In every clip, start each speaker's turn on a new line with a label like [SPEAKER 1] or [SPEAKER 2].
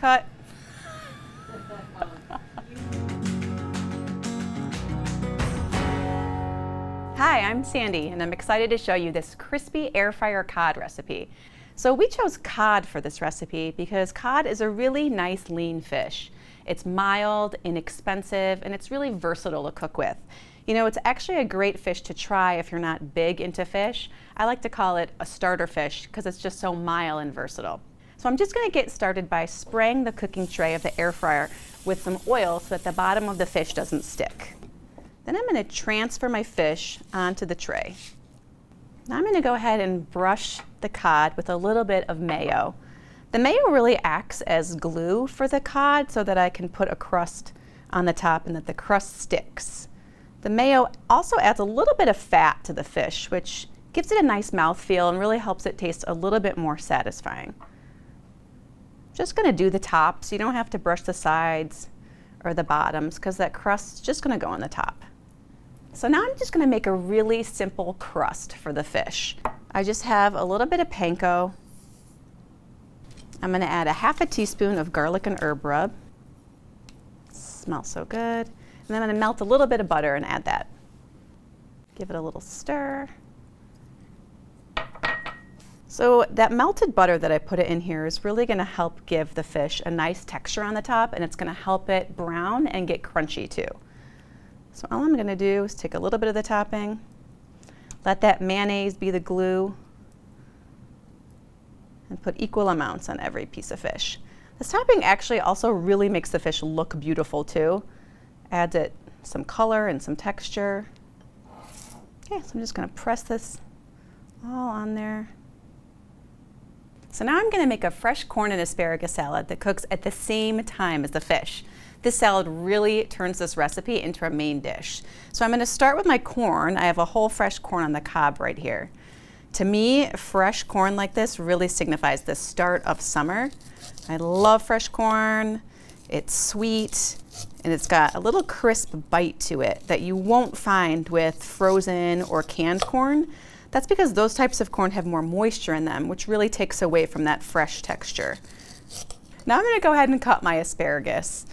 [SPEAKER 1] cut. Hi, I'm Sandy, and I'm excited to show you this crispy air fryer cod recipe. So we chose cod for this recipe because cod is a really nice lean fish. It's mild, inexpensive, and it's really versatile to cook with. You know, it's actually a great fish to try if you're not big into fish. I like to call it a starter fish because it's just so mild and versatile. So I'm just going to get started by spraying the cooking tray of the air fryer with some oil so that the bottom of the fish doesn't stick. Then I'm going to transfer my fish onto the tray. Now I'm going to go ahead and brush the cod with a little bit of mayo. The mayo really acts as glue for the cod so that I can put a crust on the top and that the crust sticks. The mayo also adds a little bit of fat to the fish, which gives it a nice mouthfeel and really helps it taste a little bit more satisfying. Just going to do the tops. You don't have to brush the sides or the bottoms because that crust's just going to go on the top. So now I'm just going to make a really simple crust for the fish. I just have a little bit of panko. I'm going to add a half a teaspoon of garlic and herb rub. Smells so good. And then I'm going to melt a little bit of butter and add that. Give it a little stir. So that melted butter that I put it in here is really going to help give the fish a nice texture on the top, and it's going to help it brown and get crunchy too. So all I'm going to do is take a little bit of the topping, let that mayonnaise be the glue, and put equal amounts on every piece of fish. This topping actually also really makes the fish look beautiful too. Adds it some color and some texture. Okay, so I'm just going to press this all on there. So now I'm going to make a fresh corn and asparagus salad that cooks at the same time as the fish. This salad really turns this recipe into a main dish. So I'm going to start with my corn. I have a whole fresh corn on the cob right here. To me, fresh corn like this really signifies the start of summer. I love fresh corn. It's sweet and it's got a little crisp bite to it that you won't find with frozen or canned corn. That's because those types of corn have more moisture in them, which really takes away from that fresh texture. Now I'm going to go ahead and cut my asparagus.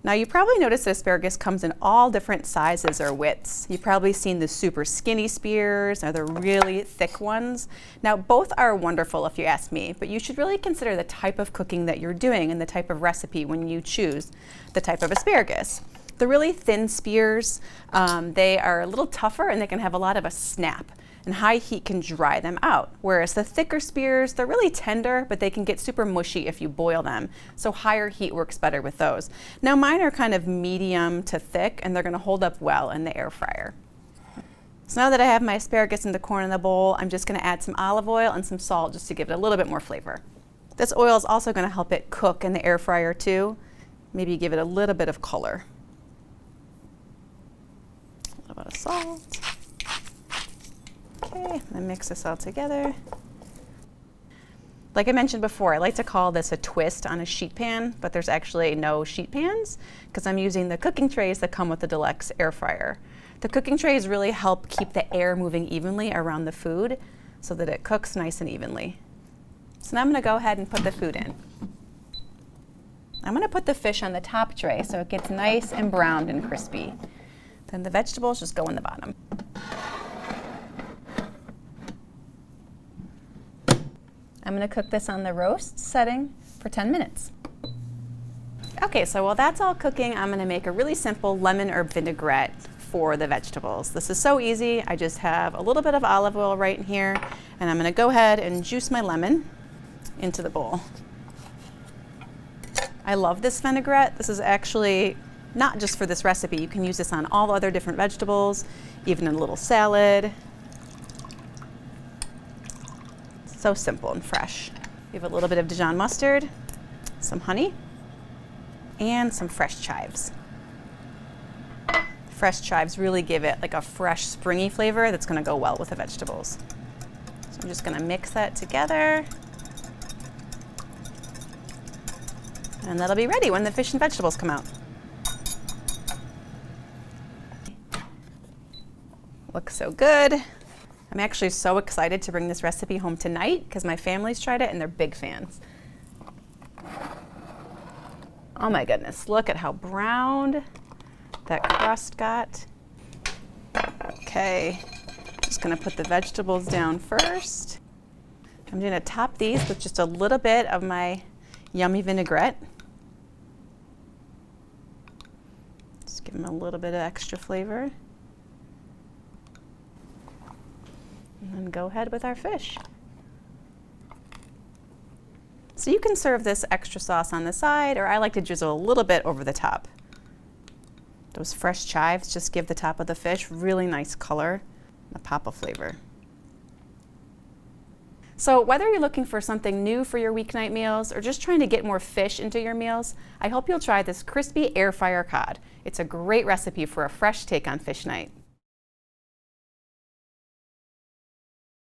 [SPEAKER 1] Now you probably noticed that asparagus comes in all different sizes or widths. You've probably seen the super skinny spears or the really thick ones. Now both are wonderful if you ask me, but you should really consider the type of cooking that you're doing and the type of recipe when you choose the type of asparagus. The really thin spears, they are a little tougher and they can have a lot of a snap, and high heat can dry them out. Whereas the thicker spears, they're really tender, but they can get super mushy if you boil them. So higher heat works better with those. Now mine are kind of medium to thick, and they're gonna hold up well in the air fryer. So now that I have my asparagus and the corn in the bowl, I'm just gonna add some olive oil and some salt just to give it a little bit more flavor. This oil is also gonna help it cook in the air fryer too. Maybe give it a little bit of color. A little bit of salt. Okay, then mix this all together. Like I mentioned before, I like to call this a twist on a sheet pan, but there's actually no sheet pans because I'm using the cooking trays that come with the Deluxe air fryer. The cooking trays really help keep the air moving evenly around the food so that it cooks nice and evenly. So now I'm going to go ahead and put the food in. I'm going to put the fish on the top tray so it gets nice and browned and crispy. Then the vegetables just go in the bottom. I'm going to cook this on the roast setting for 10 minutes. Okay, so while that's all cooking, I'm going to make a really simple lemon herb vinaigrette for the vegetables. This is so easy. I just have a little bit of olive oil right in here, and I'm going to go ahead and juice my lemon into the bowl. I love this vinaigrette. This is actually not just for this recipe. You can use this on all other different vegetables, even in a little salad. So simple and fresh. We have a little bit of Dijon mustard, some honey, and some fresh chives. Fresh chives really give it like a fresh, springy flavor that's gonna go well with the vegetables. So I'm just gonna mix that together. And that'll be ready when the fish and vegetables come out. Looks so good. I'm actually so excited to bring this recipe home tonight because my family's tried it and they're big fans. Oh my goodness, look at how browned that crust got. Okay, just gonna put the vegetables down first. I'm gonna top these with just a little bit of my yummy vinaigrette. Just give them a little bit of extra flavor. And then go ahead with our fish. So you can serve this extra sauce on the side, or I like to drizzle a little bit over the top. Those fresh chives just give the top of the fish really nice color, a pop of flavor. So whether you're looking for something new for your weeknight meals or just trying to get more fish into your meals, I hope you'll try this crispy air fryer cod. It's a great recipe for a fresh take on fish night.